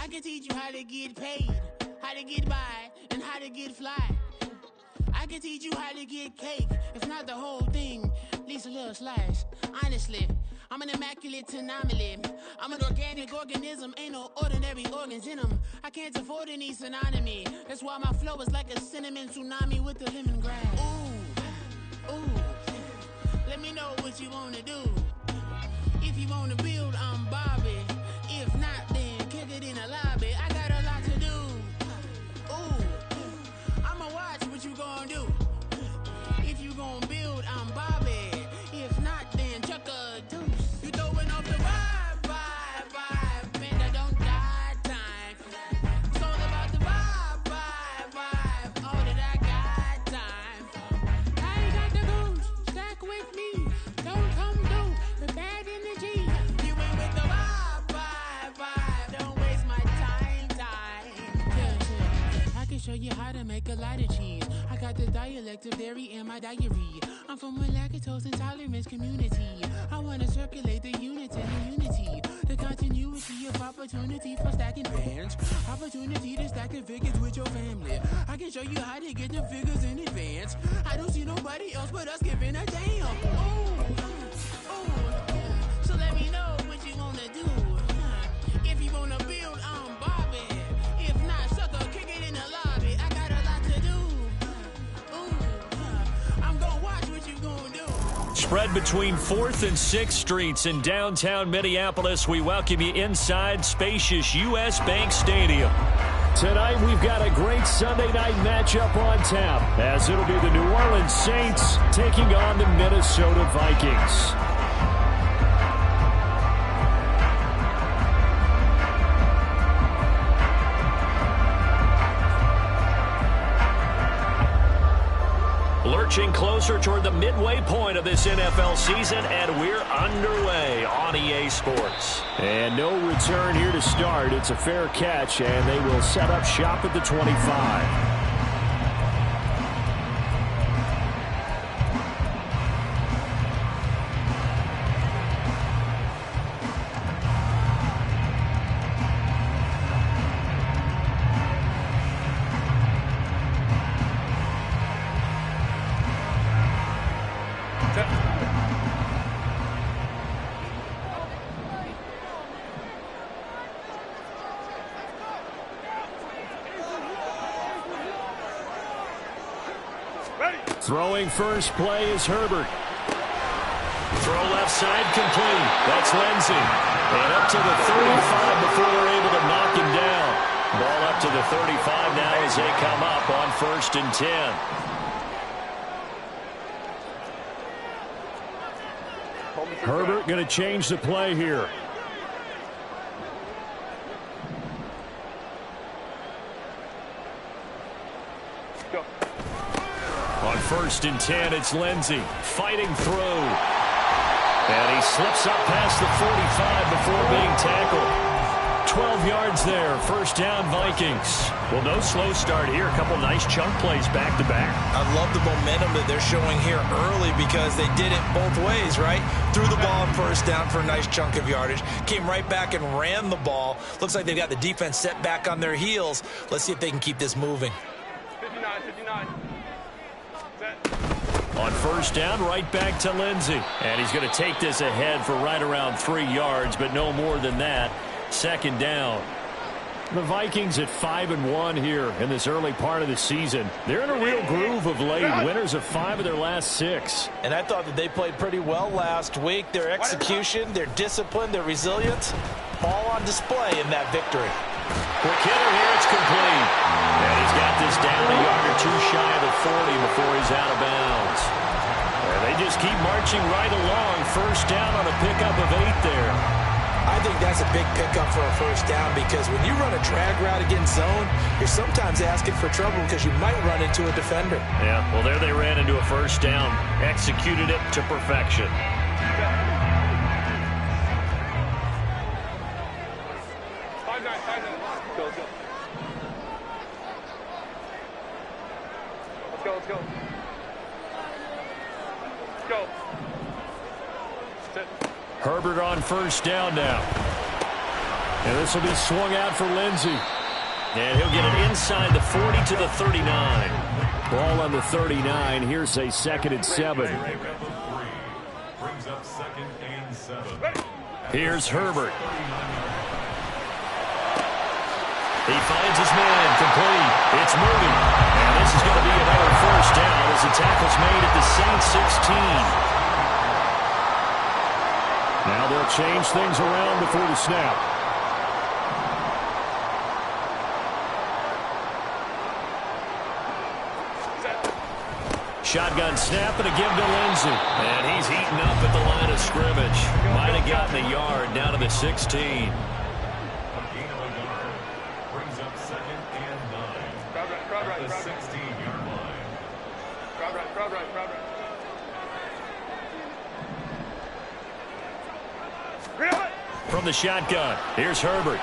can teach you how to get paid, how to get by, and how to get fly. I can teach you how to get cake, if not the whole thing, at least a little slice. Honestly, I'm an immaculate anomaly. I'm an organic organism, ain't no ordinary organs in them. I can't afford any synonymy. That's why my flow is like a cinnamon tsunami with the lemongrass. Ooh, ooh, let me know what you wanna do. If you wanna build, I'm Bobby. If not, then kick it in the lobby. I got a lot to do. Ooh, I'ma watch what you gonna do. If you gonna build, I'm Bobby. If not, then chuck a deuce. You throwing off the vibe, man, I don't die time. It's all about the vibe, all that I got time. I ain't got the goose, stack with me. Don't come through with bad energy. You ain't with the vibe, don't waste my time. Yeah, I can show you how to make a lot of cheese. I got the dialect of dairy in my diary. I'm from a lactose intolerance community. I wanna circulate the unity, the continuity of opportunity for stacking bands. Opportunity to stack the figures with your family. I can show you how to get the figures in advance. I don't see nobody else but us giving a damn. Ooh, so let me know what you wanna do. If you wanna build, I'm Bobby. If not, sucker, kick it in the lobby. I got a lot to do. I'm gonna watch what you gonna do. Spread between 4th and 6th Streets in downtown Minneapolis. We welcome you inside spacious U.S. Bank Stadium. Tonight, we've got a great Sunday night matchup on tap, as it'll be the New Orleans Saints taking on the Minnesota Vikings. Lurching closer toward the midway point of this NFL season, and we're underway on EA Sports. And no return here to start. It's a fair catch, and they will set up shop at the 25. Throwing first play is Herbert. Throw left side complete. That's Lindsey. And up to the 35 before they're able to knock him down. Ball up to the 35 now as they come up on 1st and 10. Herbert going to change the play here. On 1st and 10, it's Lindsey fighting through. And he slips up past the 45 before being tackled. 12 yards there, 1st down Vikings. Well, no slow start here. A couple nice chunk plays back-to-back. I love the momentum that they're showing here early because they did it both ways, right? Threw the ball on 1st down for a nice chunk of yardage. Came right back and ran the ball. Looks like they've got the defense set back on their heels. Let's see if they can keep this moving. 59. On 1st down, right back to Lindsey. And he's going to take this ahead for right around 3 yards, but no more than that. 2nd down. The Vikings at 5-1 here in this early part of the season. They're in a real groove of late. Winners of 5 of their last 6. And I thought that they played pretty well last week. Their execution, their discipline, their resilience, all on display in that victory. Quick hitter here, it's complete. And he's got this down a yard or two shy of the 40 before he's out of bounds. And they just keep marching right along. 1st down on a pickup of 8 there. I think that's a big pickup for a 1st down because when you run a drag route against zone, you're sometimes asking for trouble because you might run into a defender. Yeah, well, there they ran into a 1st down. Executed it to perfection. Let's go. Herbert on 1st down now. And this will be swung out for Lindsey. And he'll get it inside the 40 to the 39. Ball on the 39. Here's a 2nd and 7. Brings up 2nd and 7. Here's Herbert. He finds his man complete. It's Moody. And this is going to be another 1st down as the tackle's made at the Saints 16. Now they'll change things around before the snap. Shotgun snap and a give to Lindsey. And he's heating up at the line of scrimmage. Might have gotten a yard down to the 16. Brings up 2nd and 9. Crowd right, The 16-yard line. crowd right. From the shotgun, here's Herbert.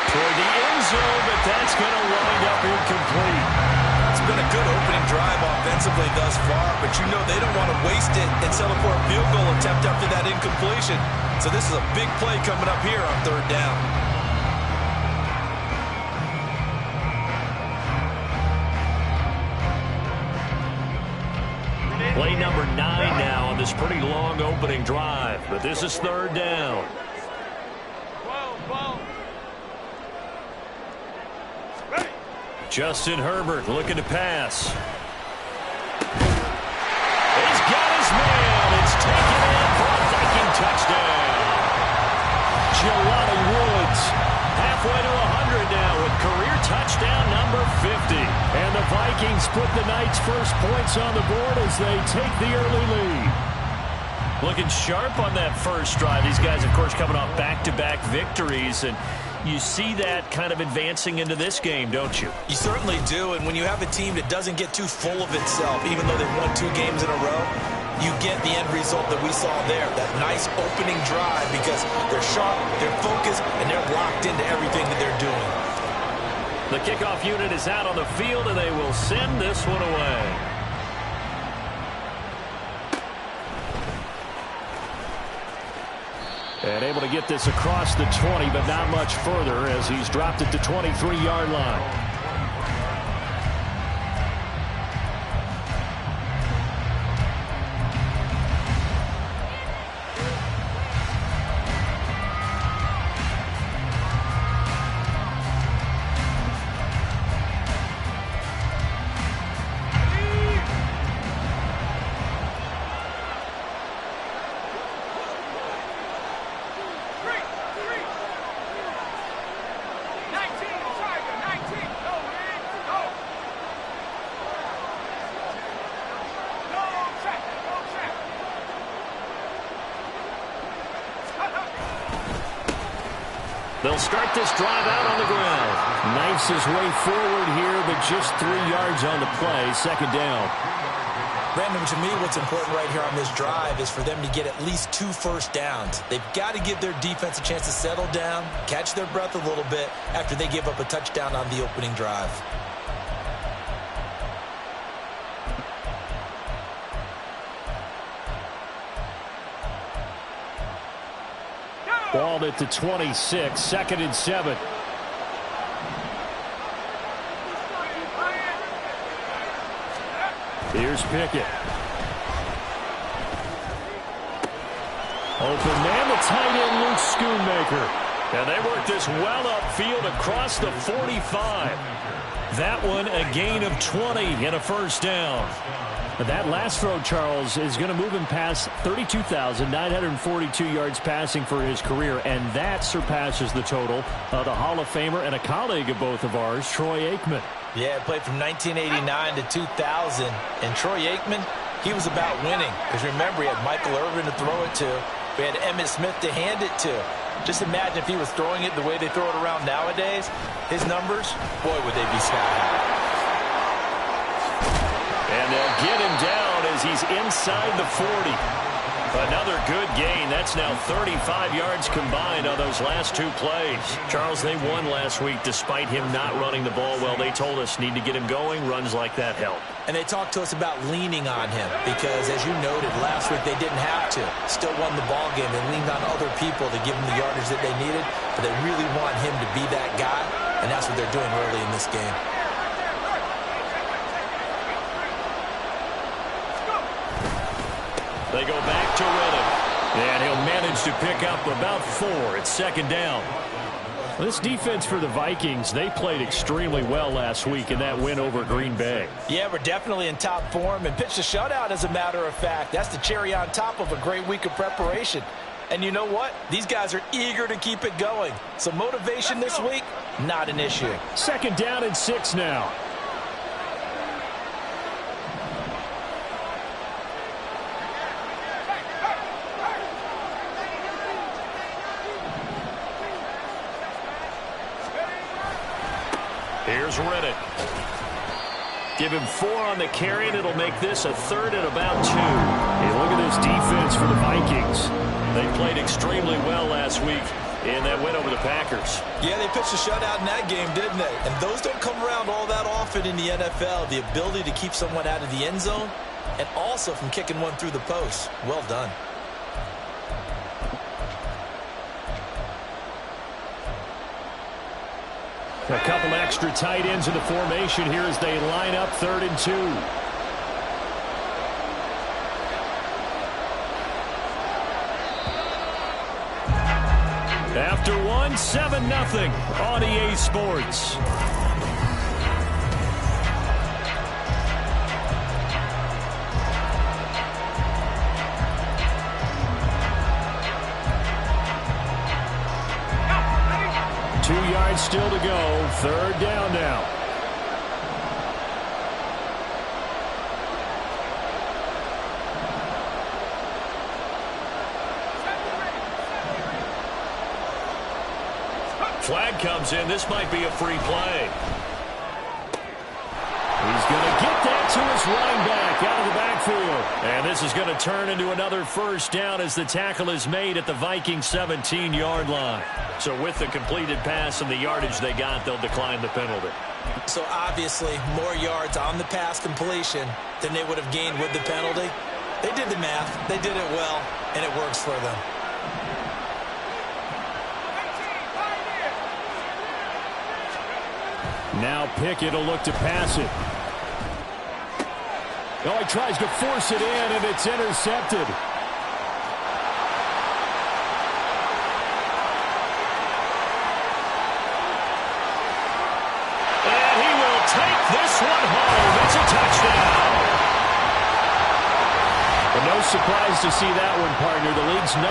Toward the end zone, but that's going to wind up incomplete. It's been a good opening drive offensively thus far, but you know they don't want to waste it and settle for a field goal attempt after that incompletion. So this is a big play coming up here on 3rd down. Play number 9 now on this pretty long opening drive, but this is 3rd down. Justin Herbert looking to pass. He's got his man. It's taken in for a Viking touchdown. Jelani Woods halfway to 100 now with career touchdown number 50. And the Vikings put the Knights' first points on the board as they take the early lead. Looking sharp on that first drive. These guys, of course, coming off back-to-back victories, and you see that kind of advancing into this game, don't you? You certainly do, and when you have a team that doesn't get too full of itself, even though they've won 2 games in a row, you get the end result that we saw there, that nice opening drive, because they're sharp, they're focused, and they're locked into everything that they're doing. The kickoff unit is out on the field, and they will send this one away. And able to get this across the 20, but not much further as he's dropped it to 23-yard line. They'll start this drive out on the ground. Knifes his way forward here, but just 3 yards on the play. 2nd down. Brandon, to me, what's important right here on this drive is for them to get at least 2 first downs. They've got to give their defense a chance to settle down, catch their breath a little bit after they give up a touchdown on the opening drive. Ball at the 26, 2nd and 7. Here's Pickett. Open man, the tight end, Luke Schoonmaker. And they work this well upfield across the 45. That one a gain of 20 and a first down. That last throw, Charles, is going to move him past 32,942 yards passing for his career, and that surpasses the total of the Hall of Famer and a colleague of both of ours, Troy Aikman. Yeah, played from 1989 to 2000, and Troy Aikman, he was about winning. Because remember, he had Michael Irvin to throw it to. We had Emmitt Smith to hand it to. Just imagine if he was throwing it the way they throw it around nowadays. His numbers, boy, would they be sky high. And they'll get him down as he's inside the 40. Another good gain. That's now 35 yards combined on those last two plays. Charles, they won last week despite him not running the ball well. They told us need to get him going. Runs like that help. And they talked to us about leaning on him because, as you noted, last week they didn't have to. Still won the ball game. They leaned on other people to give them the yardage that they needed, but they really want him to be that guy, and that's what they're doing early in this game. They go back to Reddick, and he'll manage to pick up about 4. It's second down. This defense for the Vikings, they played extremely well last week in that win over Green Bay. Yeah, we're definitely in top form and pitched a shutout, as a matter of fact. That's the cherry on top of a great week of preparation. And you know what? These guys are eager to keep it going. So motivation this week, not an issue. Second down and 6 now. Here's Reddick. Give him 4 on the carry, and it'll make this a 3rd and about 2. Hey, look at this defense for the Vikings. They played extremely well last week in that win over the Packers. Yeah, they pitched a shutout in that game, didn't they? And those don't come around all that often in the NFL. The ability to keep someone out of the end zone and also from kicking one through the post. Well done. A couple extra tight ends in the formation here as they line up 3rd and 2. After one, 7-0 on EA Sports. Still to go. 3rd down now. Flag comes in. This might be a free play. He's going to get that to his running back out of the backfield. And this is going to turn into another 1st down as the tackle is made at the Vikings 17-yard line. So with the completed pass and the yardage they got, they'll decline the penalty. So obviously more yards on the pass completion than they would have gained with the penalty. They did the math. They did it well, and it works for them. Now Pickett will look to pass it. Oh, he tries to force it in, and it's intercepted. And he will take this one home. It's a touchdown. But no surprise to see that one, partner. The league's #1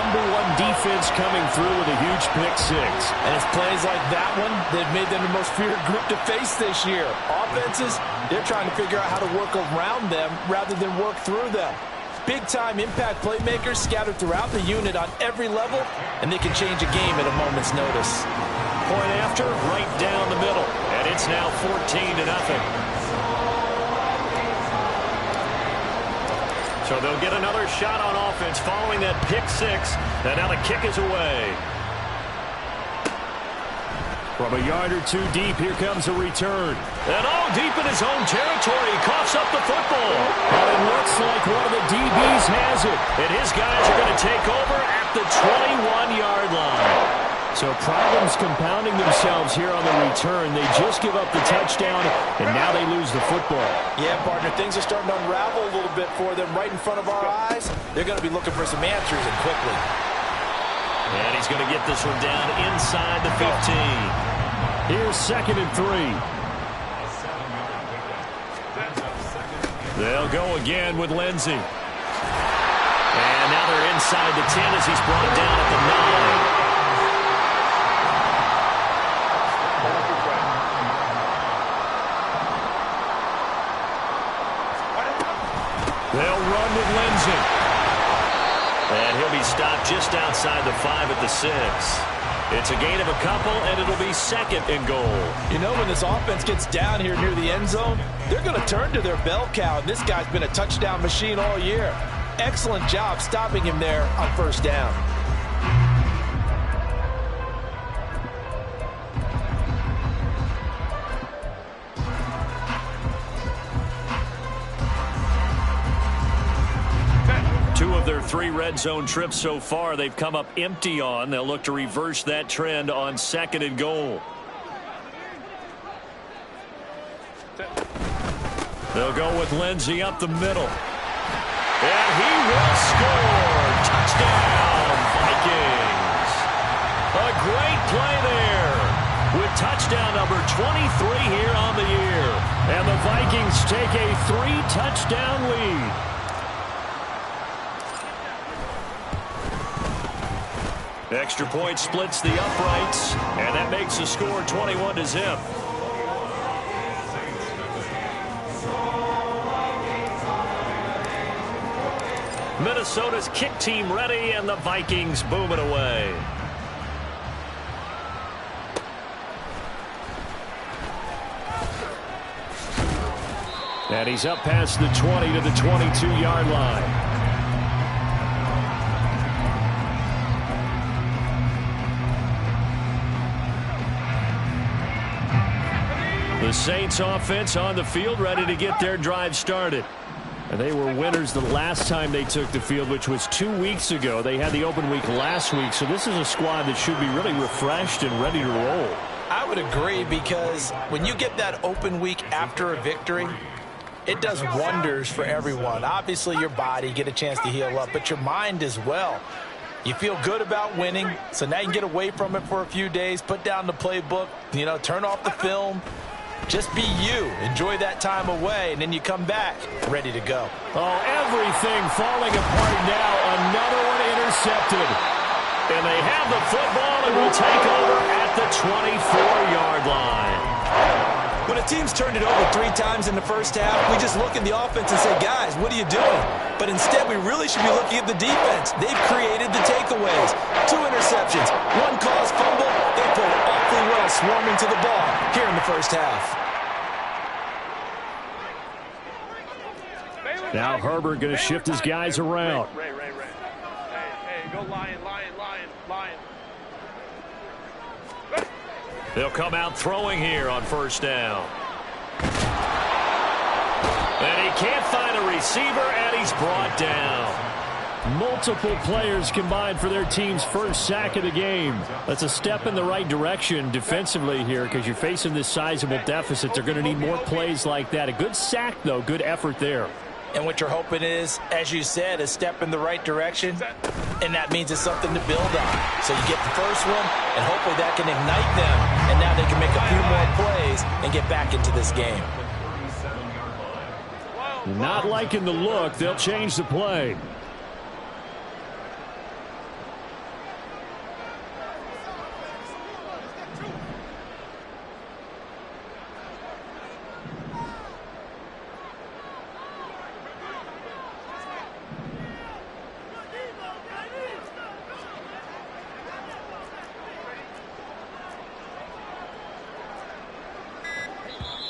defense coming through with a huge pick-6. And it's plays like that one that made them the most feared group to face this year. Offenses, they're trying to figure out how to work around them rather than work through them. Big-time impact playmakers scattered throughout the unit on every level, and they can change a game at a moment's notice. Point after, right down the middle. And it's now 14-0. So they'll get another shot on offense following that pick-6. And now the kick is away. From a yard or 2 deep, here comes a return. And all deep in his own territory, coughs up the football. And it looks like one of the DBs has it. And his guys are going to take over at the 21-yard line. So problems compounding themselves here on the return. They just give up the touchdown, and now they lose the football. Yeah, partner, things are starting to unravel a little bit for them right in front of our eyes. They're going to be looking for some answers, and quickly. And he's going to get this one down inside the 15. Here's 2nd and 3. They'll go again with Lindsey. And now they're inside the 10 as he's brought down at the 9. They'll run with Lindsey. And he'll be stopped just outside the 5 at the 6. It's a gain of a couple, and it'll be 2nd and goal. You know, when this offense gets down here near the end zone, they're going to turn to their bell cow, and this guy's been a touchdown machine all year. excellent job stopping him there on first down. Two of their 3 red zone trips so far, they've come up empty on. They'll look to reverse that trend on 2nd and goal. They'll go with Lindsey up the middle. And he will score. Touchdown, Vikings. A great play there with touchdown number 23 here on the year. And the Vikings take a 3-touchdown lead. Extra point splits the uprights, and that makes the score 21-0. Minnesota's kick team ready, and the Vikings boom it away. And he's up past the 20 to the 22-yard line. The Saints offense on the field, ready to get their drive started. And they were winners the last time they took the field, which was 2 weeks ago. They had the open week last week, so this is a squad that should be really refreshed and ready to roll. I would agree, because when you get that open week after a victory, it does wonders for everyone. Obviously, your body, get a chance to heal up, but your mind as well. You feel good about winning, so now you can get away from it for a few days, put down the playbook, turn off the film. Just be you. Enjoy that time away, and then you come back ready to go. Oh, everything falling apart now. Another one intercepted. And they have the football and will take over at the 24-yard line. When a team's turned it over 3 times in the first half, we just look at the offense and say, guys, what are you doing? But instead, we really should be looking at the defense. They've created the takeaways. 2 interceptions, 1 caused fumble. They played awfully well swarming to the ball here in the first half. Now Herbert going to shift his guys around. Ray. Hey, go lion. They'll come out throwing here on first down. And he can't find a receiver, and he's brought down. Multiple players combined for their team's first sack of the game. That's a step in the right direction defensively here, because you're facing this sizable deficit. They're going to need more plays like that. A good sack, though. Good effort there. And what you're hoping is, as you said, a step in the right direction, and that means it's something to build on. So you get the first one, and hopefully that can ignite them, and now they can make a few more plays and get back into this game. Not liking the look. They'll change the play.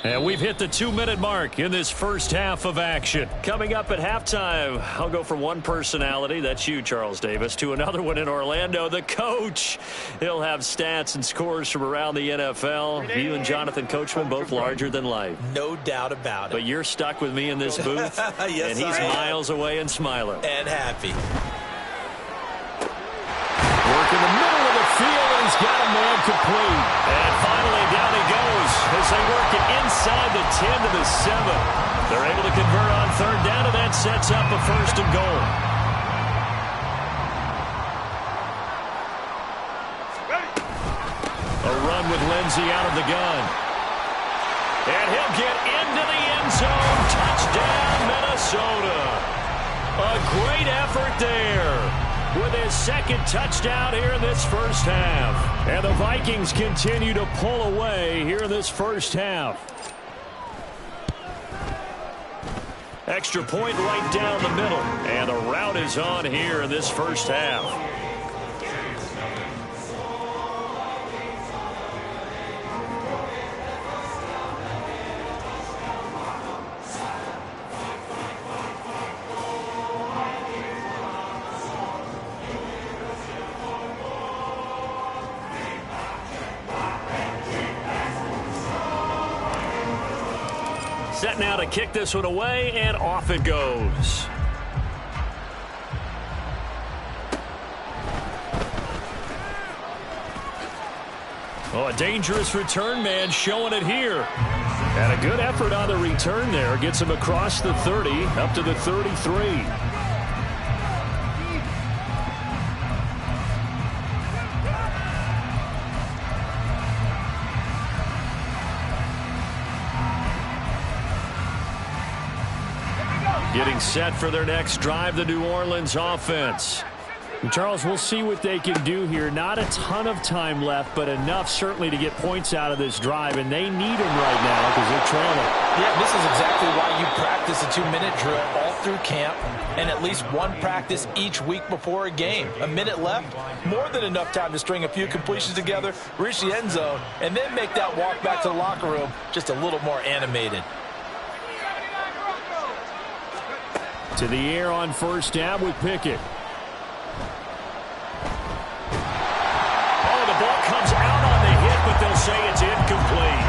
And we've hit the 2-minute mark in this first half of action. Coming up at halftime, I'll go from one personality, that's you, Charles Davis, to another one in Orlando, the coach. He'll have stats and scores from around the NFL. You and Jonathan Coachman, both larger than life. No doubt about it. But you're stuck with me in this booth, yes, and he's miles away and smiling. And happy. Work in the middle of the field, and he's got a man complete. And finally, down he goes as they work it inside the 10 to the 7. They're able to convert on third down, and that sets up a first and goal. A run with Lindsey out of the gun. And he'll get into the end zone. Touchdown, Minnesota. A great effort there, with his second touchdown here in this first half. And the Vikings continue to pull away here in this first half. Extra point right down the middle. And the route is on here in this first half. Set now to kick this one away, and off it goes. Oh, a dangerous return man showing it here. And a good effort on the return there. Gets him across the 30, up to the 33. Getting set for their next drive, the New Orleans offense. And Charles, we'll see what they can do here. Not a ton of time left, but enough certainly to get points out of this drive, and they need them right now because they're trailing. Yeah, this is exactly why you practice a 2-minute drill all through camp and at least one practice each week before a game. A minute left, more than enough time to string a few completions together, reach the end zone, and then make that walk back to the locker room just a little more animated. To the air on first down with Pickett. The ball comes out on the hit, but they'll say it's incomplete.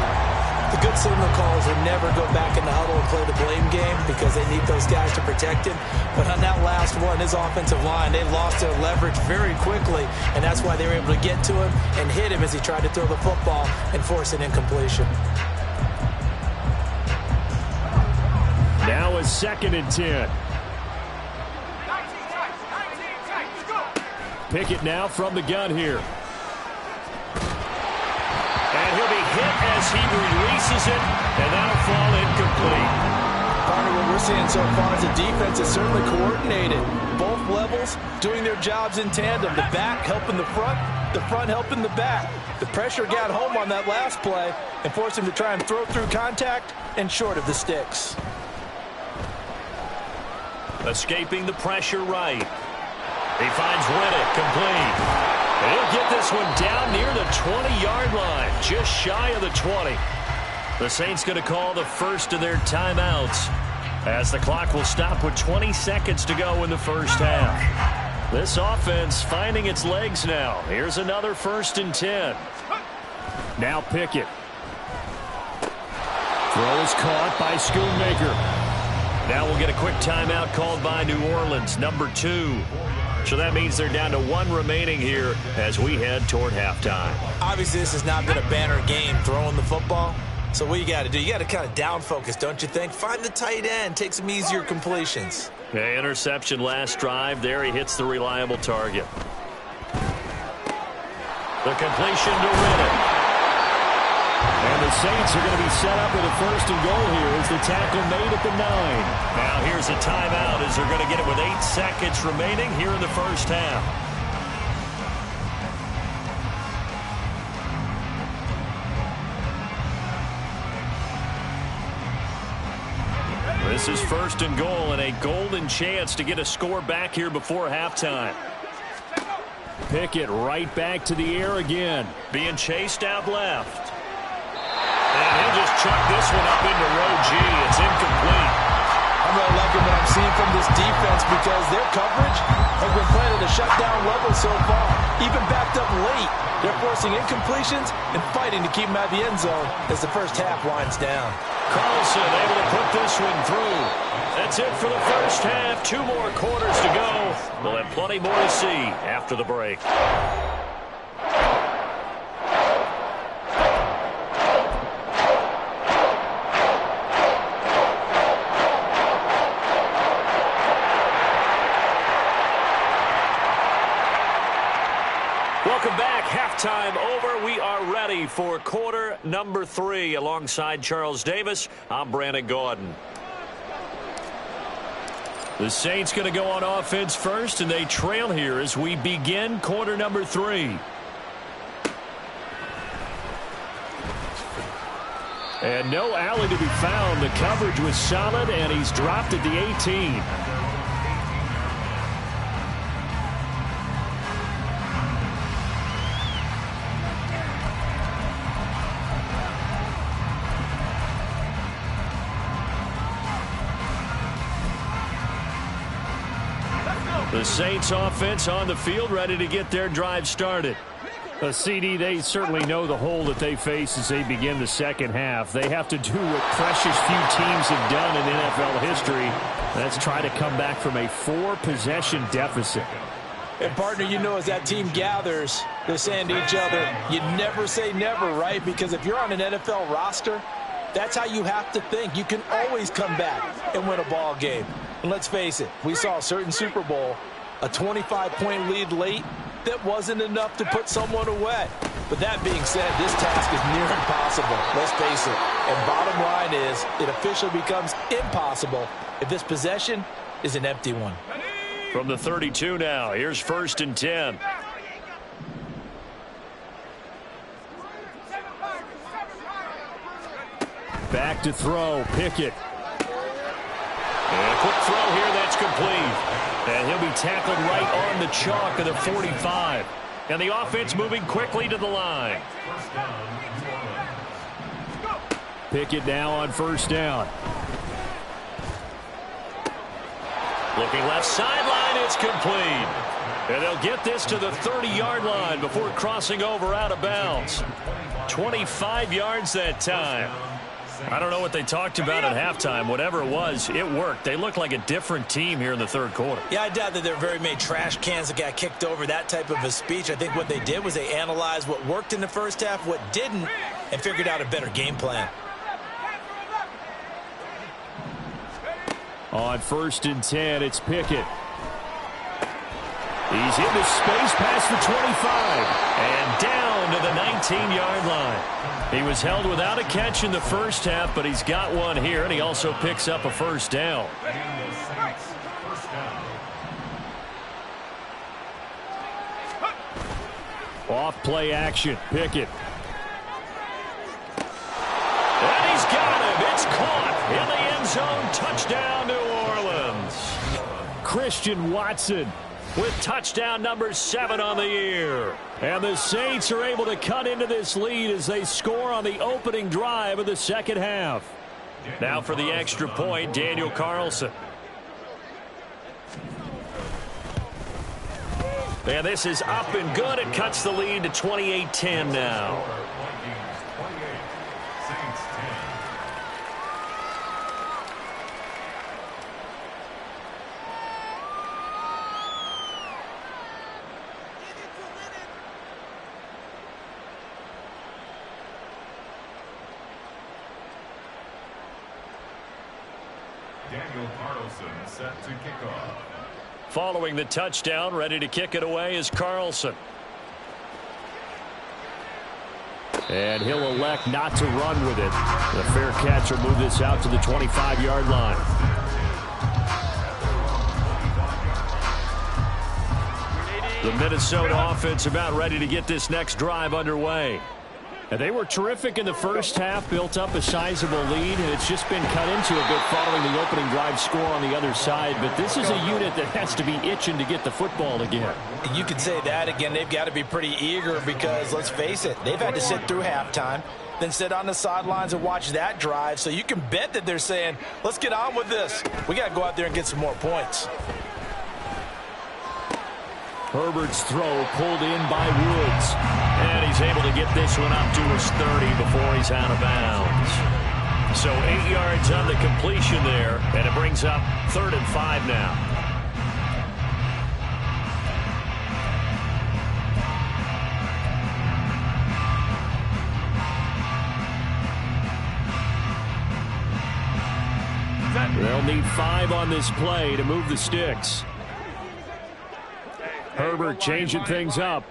The good signal callers will never go back in the huddle and play the blame game because they need those guys to protect him. But on that last one, his offensive line, they lost their leverage very quickly, and that's why they were able to get to him and hit him as he tried to throw the football and force an incompletion. Now a 2nd and 10. Pickett now from the gun here. And he'll be hit as he releases it, and that'll fall incomplete. Partner, what we're seeing so far is the defense is certainly coordinated. Both levels doing their jobs in tandem. The back helping the front helping the back. The pressure got home on that last play and forced him to try and throw through contact and short of the sticks. Escaping the pressure right. He finds Riddick, complete. And he'll get this one down near the 20-yard line, just shy of the 20. The Saints going to call the first of their timeouts as the clock will stop with 20 seconds to go in the first half. This offense finding its legs now. Here's another 1st and 10. Now Pickett. Throw is caught by Schoonmaker. Now we'll get a quick timeout called by New Orleans, number 2. So that means they're down to 1 remaining here as we head toward halftime. Obviously, this has not been a banner game throwing the football. So what you got to do, you got to kind of down focus, don't you think? Find the tight end, take some easier completions. Yeah, interception last drive. There he hits the reliable target. The completion to Riddick. And the Saints are going to be set up with a 1st and goal here as the tackle made at the 9. Now here's a timeout as they're going to get it with 8 seconds remaining here in the first half. This is 1st and goal and a golden chance to get a score back here before halftime. Pickett right back to the air again. Being chased out left. And he'll just chuck this one up into row G. It's incomplete. I'm really liking what I'm seeing from this defense because their coverage has been playing at a shutdown level so far. Even backed up late, they're forcing incompletions and fighting to keep them out of the end zone as the first half winds down. Carlson able to put this one through. That's it for the first half. 2 more quarters to go. We'll have plenty more to see after the break. Welcome back. Halftime over. We are ready for quarter number 3. Alongside Charles Davis, I'm Brandon Gordon. The Saints going to go on offense first, and they trail here as we begin quarter number 3. And no alley to be found. The coverage was solid, and he's dropped at the 18. The Saints offense on the field ready to get their drive started. CD, they certainly know the hole that they face as they begin the second half. They have to do what precious few teams have done in NFL history. That's try to come back from a 4-possession deficit. And, partner, you know, as that team gathers, they're saying to each other, you never say never, right? Because if you're on an NFL roster, that's how you have to think. You can always come back and win a ball game. And let's face it, we saw a certain Super Bowl, a 25-point lead late, that wasn't enough to put someone away. But that being said, this task is near impossible. Let's face it. And bottom line is, it officially becomes impossible if this possession is an empty one. From the 32 now, here's 1st and 10. Back to throw, Pickett. And a quick throw here, that's complete. And he'll be tackled right on the chalk of the 45. And the offense moving quickly to the line. Pickett now on 1st down. Looking left sideline, it's complete. And they'll get this to the 30-yard line before crossing over out of bounds. 25 yards that time. I don't know what they talked about at halftime. Whatever it was, it worked. They look like a different team here in the third quarter. Yeah, I doubt that there are very many trash cans that got kicked over, that type of a speech. I think what they did was they analyzed what worked in the first half, what didn't, and figured out a better game plan. On 1st and 10, it's Pickett. He's into space past the 25. And down to the 19-yard line. He was held without a catch in the first half, but he's got one here, and he also picks up a 1st down. Off play action, Pickett. And he's got him. It's caught in the end zone. Touchdown, New Orleans. Christian Watson with touchdown number 7 on the year. And the Saints are able to cut into this lead as they score on the opening drive of the second half. Now for the extra point, Daniel Carlson. And this is up and good. It cuts the lead to 28-10 now. Daniel Carlson set to kick off. Following the touchdown, ready to kick it away is Carlson. And he'll elect not to run with it. The fair catch will move this out to the 25-yard line. The Minnesota offense about ready to get this next drive underway. And they were terrific in the first half, built up a sizable lead, and it's just been cut into a bit following the opening drive score on the other side. But this is a unit that has to be itching to get the football again. You could say that again. They've got to be pretty eager because, let's face it, they've had to sit through halftime, then sit on the sidelines and watch that drive. So you can bet that they're saying, let's get on with this. We got to go out there and get some more points. Herbert's throw pulled in by Woods. And he's able to get this one up to his 30 before he's out of bounds. So 8 yards on the completion there, and it brings up 3rd and 5 now. They'll need 5 on this play to move the sticks. Herbert changing things up.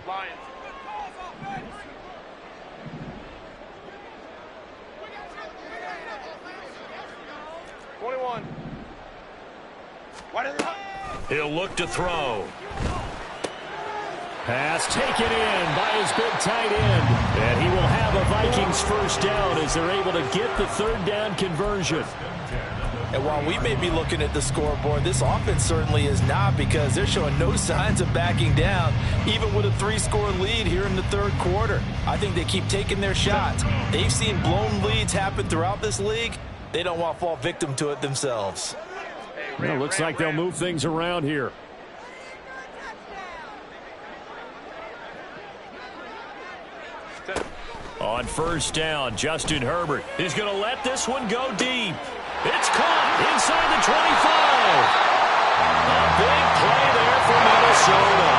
He'll look to throw. Pass taken in by his big tight end. And he will have a Vikings first down as they're able to get the 3rd down conversion. And while we may be looking at the scoreboard, this offense certainly is not, because they're showing no signs of backing down, even with a 3-score lead here in the 3rd quarter. I think they keep taking their shots. They've seen blown leads happen throughout this league. They don't want to fall victim to it themselves. Well, looks like they'll move things around here. On first down, Justin Herbert is going to let this one go deep. It's caught inside the 25. A big play there for Minnesota.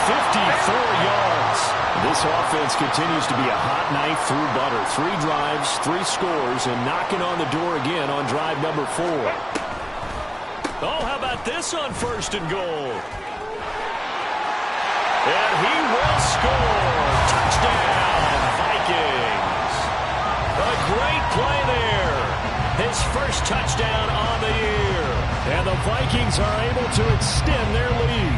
54 yards. This offense continues to be a hot knife through butter. 3 drives, 3 scores, and knocking on the door again on drive number 4. Oh, how about this on first and goal? And he will score. Touchdown, Vikings. A great play there. His first touchdown on the year. And the Vikings are able to extend their lead.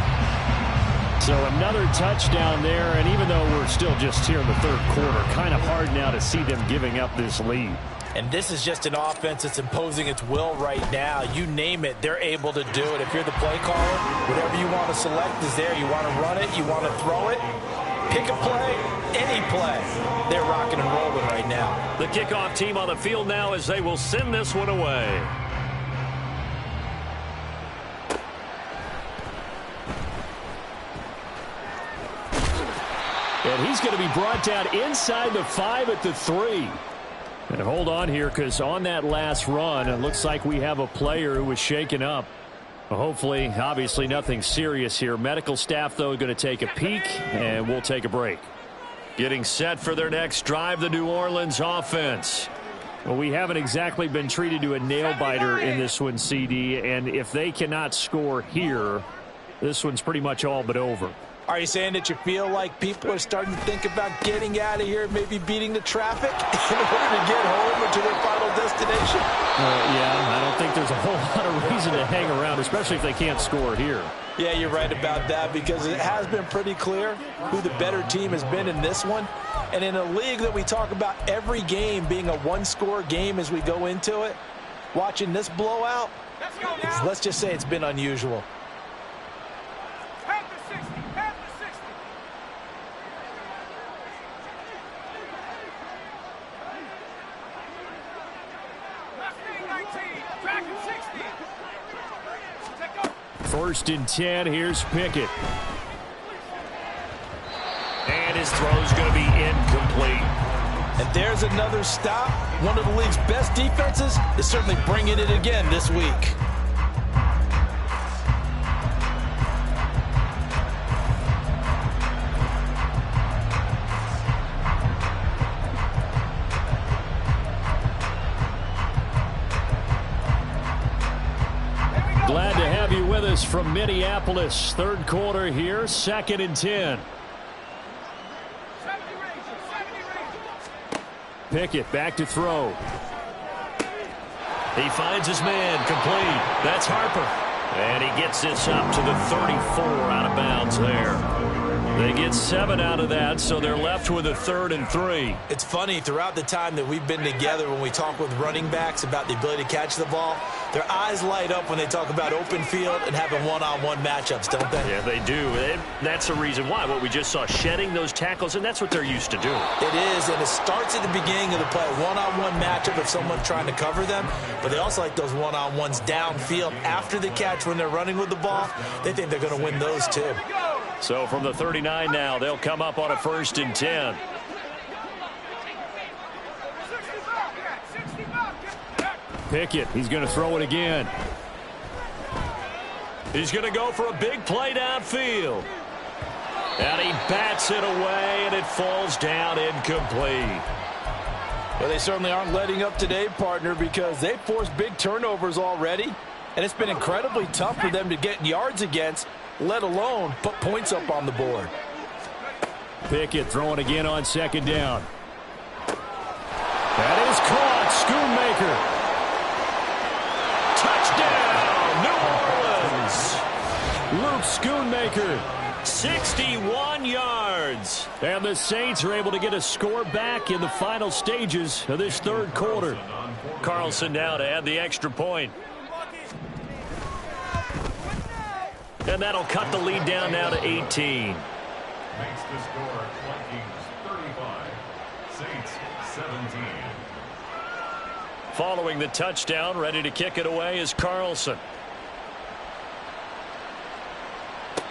So another touchdown there, and even though we're still just here in the third quarter, kind of hard now to see them giving up this lead. And this is just an offense that's imposing its will right now. You name it, they're able to do it. If you're the play caller, whatever you want to select is there. You want to run it, you want to throw it, pick a play, any play. They're rocking and rolling right now. The kickoff team on the field now as they will send this one away. And he's going to be brought down inside the 5 at the 3. And hold on here, because on that last run, it looks like we have a player who was shaken up. Hopefully, obviously nothing serious here. Medical staff, though, going to take a peek, and we'll take a break. Getting set for their next drive, the New Orleans offense. Well, we haven't exactly been treated to a nail-biter in this one, CD, and if they cannot score here, this one's pretty much all but over. Are you saying that you feel like people are starting to think about getting out of here, maybe beating the traffic in order to get home or to their final destination? Yeah, I don't think there's a whole lot of reason to hang around, especially if they can't score here. Yeah, you're right about that, because it has been pretty clear who the better team has been in this one. And in a league that we talk about every game being a one-score game as we go into it, watching this blowout, let's just say it's been unusual. First and 10, here's Pickett. And his throw's going to be incomplete. And there's another stop. One of the league's best defenses is certainly bringing it again this week. Glad to have you with us from Minneapolis. Third quarter here, 2nd and 10. Pickett back to throw. He finds his man, complete. That's Harper. And he gets this up to the 34, out of bounds there. They get 7 out of that, so they're left with a 3rd and 3. It's funny, throughout the time that we've been together, when we talk with running backs about the ability to catch the ball, their eyes light up when they talk about open field and having one-on-one matchups, don't they? Yeah, they do. That's the reason why. What we just saw, shedding those tackles, and that's what they're used to doing. It is, and it starts at the beginning of the play. One-on-one matchup if someone's trying to cover them, but they also like those one-on-ones downfield after the catch when they're running with the ball. They think they're going to win those too. So from the 39 now, they'll come up on a 1st and 10. Pickett, he's going to throw it again. He's going to go for a big play downfield. And he bats it away, and it falls down incomplete. Well, they certainly aren't letting up today, partner, because they've forced big turnovers already, and it's been incredibly tough for them to get yards against, let alone put points up on the board. Pickett throwing again on 2nd down. That is caught. Schoonmaker. Touchdown, New Orleans. Luke Schoonmaker. 61 yards. And the Saints are able to get a score back in the final stages of this third quarter. Carlson now to add the extra point. And that'll cut the lead down now to 18. Makes the score Vikings 35, Saints 17. Following the touchdown, ready to kick it away is Carlson.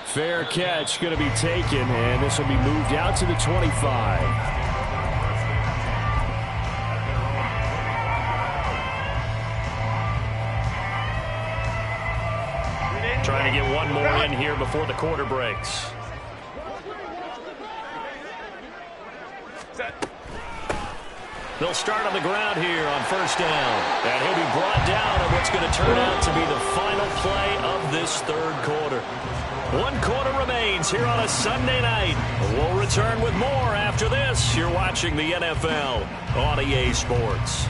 Fair catch going to be taken, and this will be moved out to the 25. Trying to get one more in here before the quarter breaks. Set. They'll start on the ground here on first down. And he'll be brought down on what's going to turn out to be the final play of this third quarter. 1 quarter remains here on a Sunday night. We'll return with more after this. You're watching the NFL on EA Sports.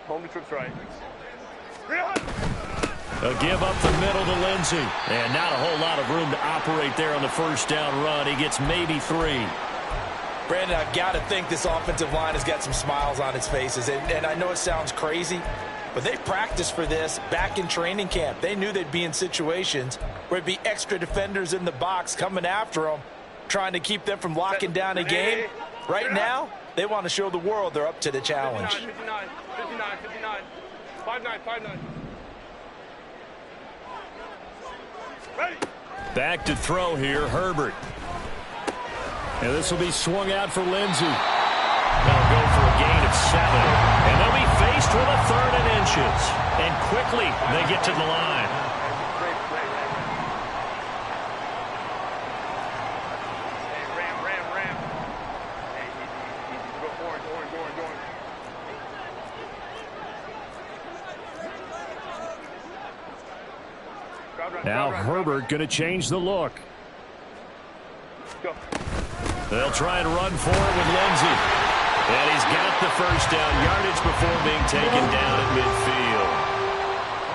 Home trips right. A give up the middle to Lindsey. And not a whole lot of room to operate there on the first down run. He gets maybe 3. Brandon, I've got to think this offensive line has got some smiles on its faces. And I know it sounds crazy, but they've practiced for this back in training camp. They knew they'd be in situations where it'd be extra defenders in the box coming after them, trying to keep them from locking down a game. Right now, they want to show the world they're up to the challenge. 59, 59, 59. 5-9, 5-9. Ready. Back to throw here, Herbert. And this will be swung out for Lindsey. They'll go for a gain of 7. And they'll be faced with a 3rd and inches. And quickly, they get to the line. Now Herbert going to change the look. Go. They'll try and run for it with Lindsey. And he's got the first down yardage before being taken down at midfield.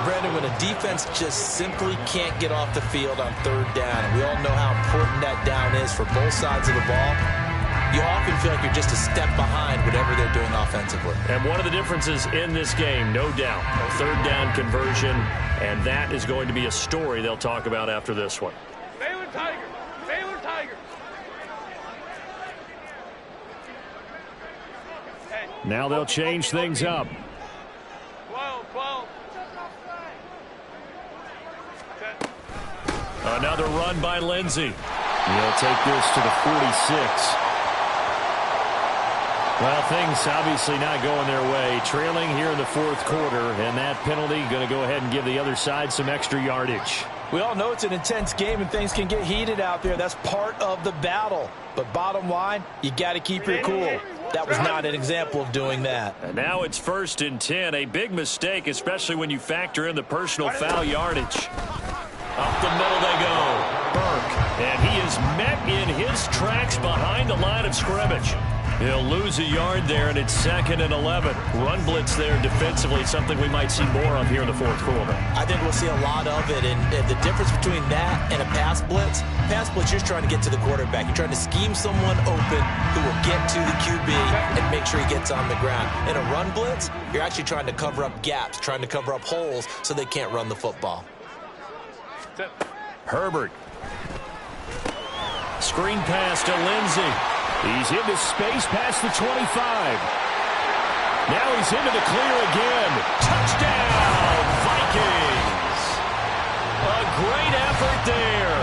Brandon, when a defense just simply can't get off the field on 3rd down, and we all know how important that down is for both sides of the ball, you often feel like you're just a step behind whatever they're doing offensively. And one of the differences in this game, no doubt, 3rd down conversion, and that is going to be a story they'll talk about after this one. Baylor Tiger. Baylor Tiger. Hey. Now they'll change things up. 12, 12. Set. Another run by Lindsey. He'll take this to the 46. Well, things obviously not going their way. Trailing here in the 4th quarter, and that penalty going to go ahead and give the other side some extra yardage. We all know it's an intense game and things can get heated out there. That's part of the battle. But bottom line, you got to keep your cool. That was not an example of doing that. And now it's 1st and 10. A big mistake, especially when you factor in the personal foul yardage. Up the middle they go. Burke. And he is met in his tracks behind the line of scrimmage. He'll lose a yard there, and it's 2nd and 11. Run blitz there defensively, something we might see more of here in the 4th quarter. I think we'll see a lot of it, and the difference between that and a pass blitz, you're just trying to get to the quarterback. You're trying to scheme someone open who will get to the QB and make sure he gets on the ground. In a run blitz, you're actually trying to cover up gaps, trying to cover up holes so they can't run the football. Herbert. Screen pass to Lindsey. He's into space past the 25. Now he's into the clear again. Touchdown, Vikings. A great effort there.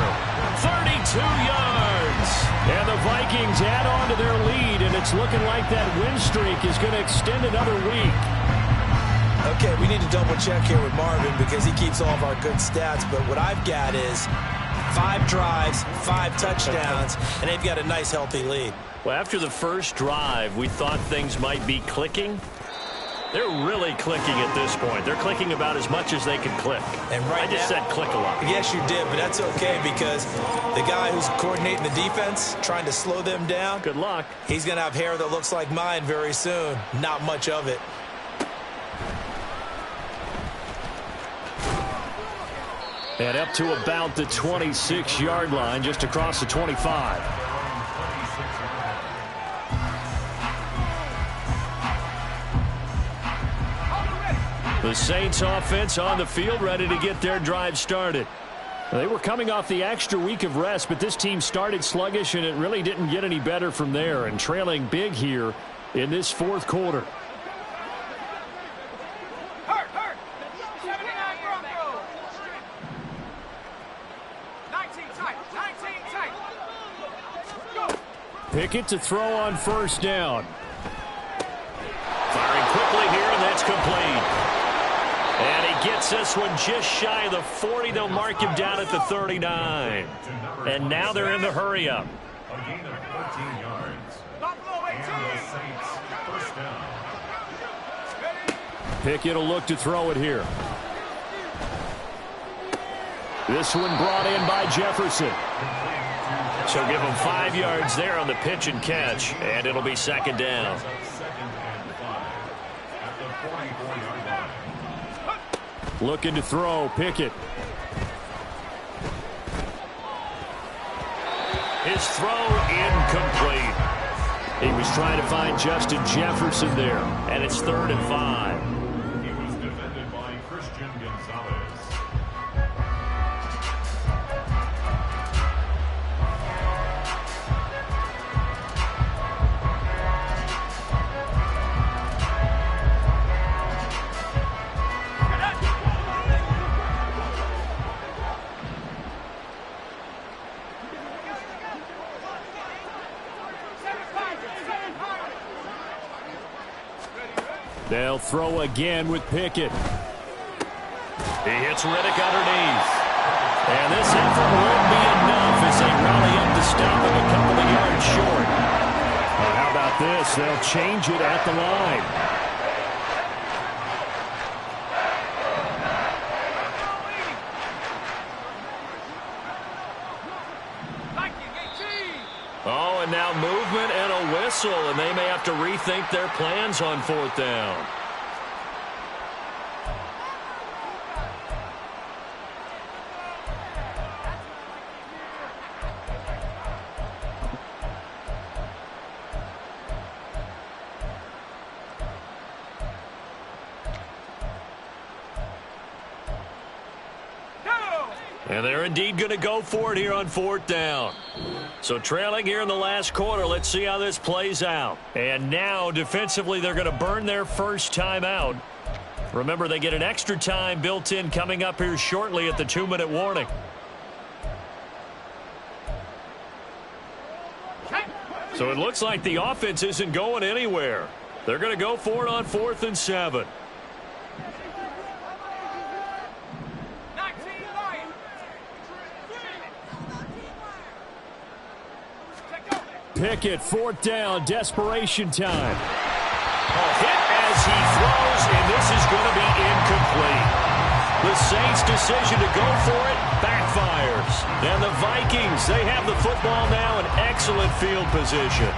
32 yards. And the Vikings add on to their lead, and it's looking like that win streak is going to extend another week. Okay, we need to double check here with Marvin because he keeps all of our good stats, but what I've got is 5 drives, 5 touchdowns, and they've got a nice, healthy lead. Well, after the first drive, we thought things might be clicking. They're really clicking at this point. They're clicking about as much as they can click. And right I just said click a lot. Yes, you did, but that's okay because the guy who's coordinating the defense, trying to slow them down, good luck. He's going to have hair that looks like mine very soon. Not much of it. And up to about the 26-yard line, just across the 25. The Saints offense on the field, ready to get their drive started. They were coming off the extra week of rest, but this team started sluggish, and it really didn't get any better from there, and trailing big here in this fourth quarter. Pickett to throw on first down. Firing quickly here, and that's complete. And he gets this one just shy of the 40. They'll mark him down at the 39. And now they're in the hurry-up. A gain of 14 yards. And the Saints first down. Pickett will look to throw it here. This one brought in by Jefferson. So give him 5 yards there on the pitch and catch, and it'll be second down. Second and 5 at the 44-yard line. Looking to throw, Pickett. His throw incomplete. He was trying to find Justin Jefferson there, and it's 3rd and 5. He was defended by Christian Gonzalez. They'll throw again with Pickett. He hits Riddick underneath. And this effort won't be enough as they rally up to stop him a couple of yards short. Well, how about this? They'll change it at the line. Oh, and now movement and a whistle, and they may have to rethink their plans on 4th down. And they're indeed going to go for it here on 4th down. So trailing here in the last quarter, let's see how this plays out. And now, defensively, they're going to burn their first time out. Remember, they get an extra time built in coming up here shortly at the 2-minute warning. So it looks like the offense isn't going anywhere. They're going to go for it on 4th and 7. Pickett, 4th down, desperation time. A hit as he throws, and this is going to be incomplete. The Saints' decision to go for it backfires. And the Vikings, they have the football now in excellent field position.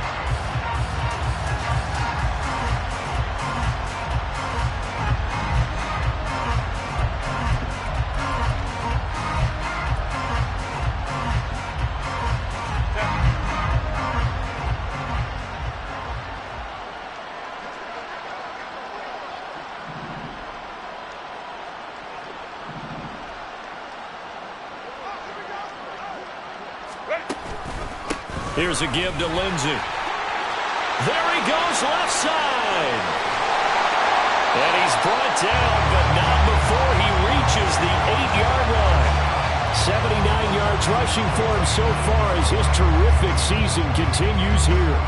Here's a give to Lindsey. There he goes, left side. And he's brought down, but not before he reaches the 8-yard line. 79 yards rushing for him so far as his terrific season continues here.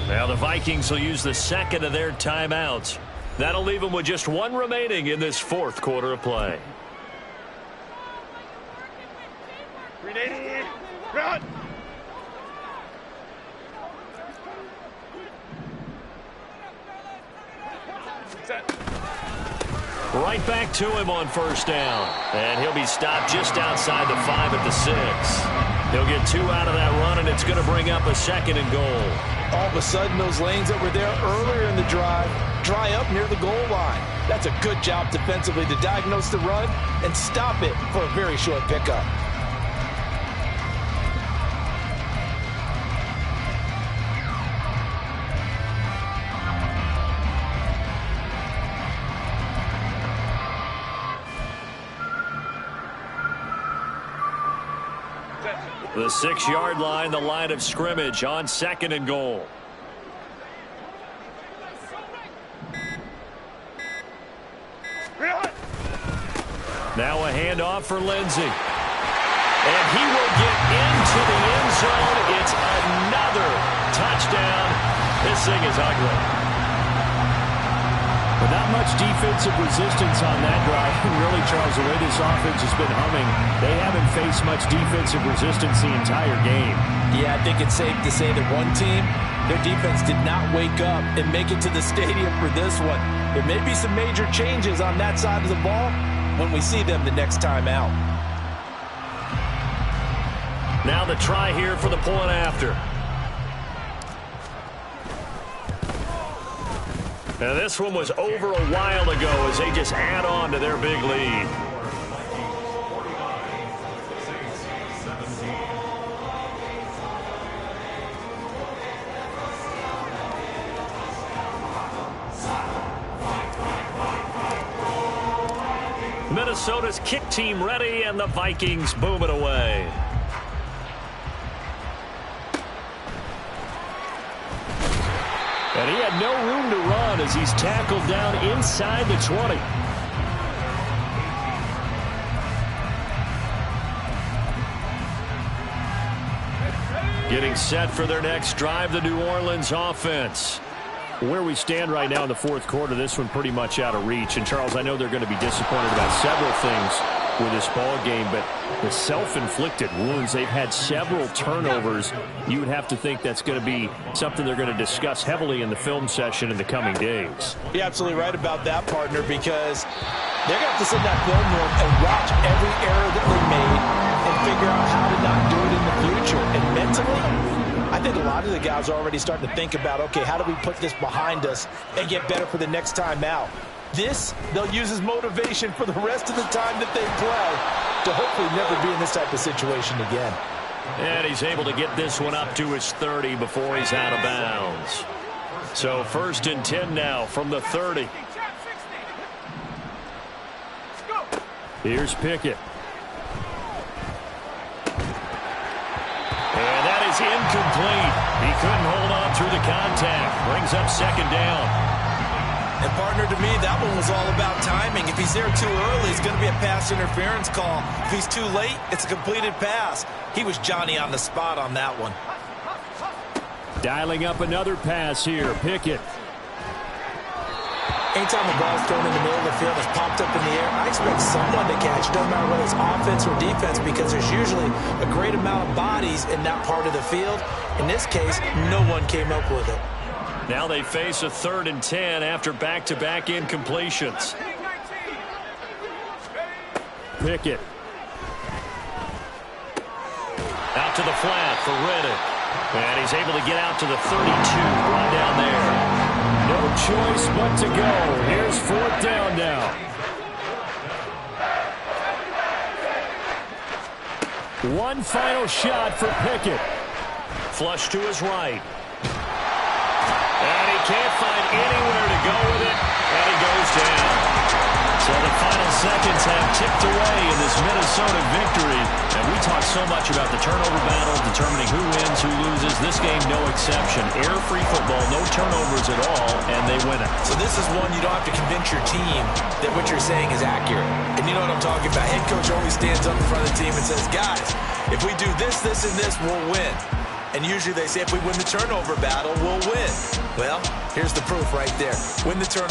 Now the Vikings will use the second of their timeouts. That'll leave them with just one remaining in this 4th quarter of play. Run. Set. Right back to him on first down. And he'll be stopped just outside the 5 at the 6. He'll get 2 out of that run, and it's going to bring up a 2nd and goal. All of a sudden, those lanes that were there earlier in the drive dry up near the goal line. That's a good job defensively to diagnose the run and stop it for a very short pickup. The 6-yard line, the line of scrimmage on 2nd and goal. Now a handoff for Lindsey. And he will get into the end zone. It's another touchdown. This thing is ugly. But not much defensive resistance on that drive. And really, Charles, the way this offense has been humming, they haven't faced much defensive resistance the entire game. Yeah, I think it's safe to say that one team, their defense did not wake up and make it to the stadium for this one. There may be some major changes on that side of the ball when we see them the next time out. Now the try here for the point after. Now this one was over a while ago as they just add on to their big lead. Minnesota's kick team ready, and the Vikings boom it away. And he had no room to run as he's tackled down inside the 20. Getting set for their next drive, the New Orleans offense. Where we stand right now in the fourth quarter, this one pretty much out of reach. And, Charles, I know they're going to be disappointed about several things with this ball game, but the self-inflicted wounds, they've had several turnovers. You would have to think that's going to be something they're going to discuss heavily in the film session in the coming days. You're absolutely right about that, partner, because they're going to have to sit in that film room and watch every error that they made and figure out how to not do it in the future. And mentally, I think a lot of the guys are already starting to think about, okay, how do we put this behind us and get better for the next time out? This, they'll use as motivation for the rest of the time that they play to hopefully never be in this type of situation again. And he's able to get this one up to his 30 before he's out of bounds. So 1st and 10 now from the 30. Here's Pickett. And that is incomplete. He couldn't hold on through the contact. Brings up 2nd down. And, partner, to me, that one was all about timing. If he's there too early, it's going to be a pass interference call. If he's too late, it's a completed pass. He was Johnny on the spot on that one. Dialing up another pass here. Pickett. Anytime the ball's thrown in the middle of the field, it's popped up in the air, I expect someone to catch, no matter whether it's offense or defense, because there's usually a great amount of bodies in that part of the field. In this case, no one came up with it. Now they face a 3rd and 10 after back-to-back incompletions. Pickett. Out to the flat for Riddick. And he's able to get out to the 32, right down there. No choice but to go. Here's 4th down now. One final shot for Pickett. Flush to his right. And he can't find anywhere to go with it, and he goes down. So the final seconds have ticked away in this Minnesota victory. And we talk so much about the turnover battle, determining who wins, who loses. This game, no exception. Error-free football, no turnovers at all, and they win it. So this is one you don't have to convince your team that what you're saying is accurate. And you know what I'm talking about. Head coach always stands up in front of the team and says, guys, if we do this, this, and this, we'll win. And usually they say if we win the turnover battle, we'll win. Well, here's the proof right there. Win the turnover.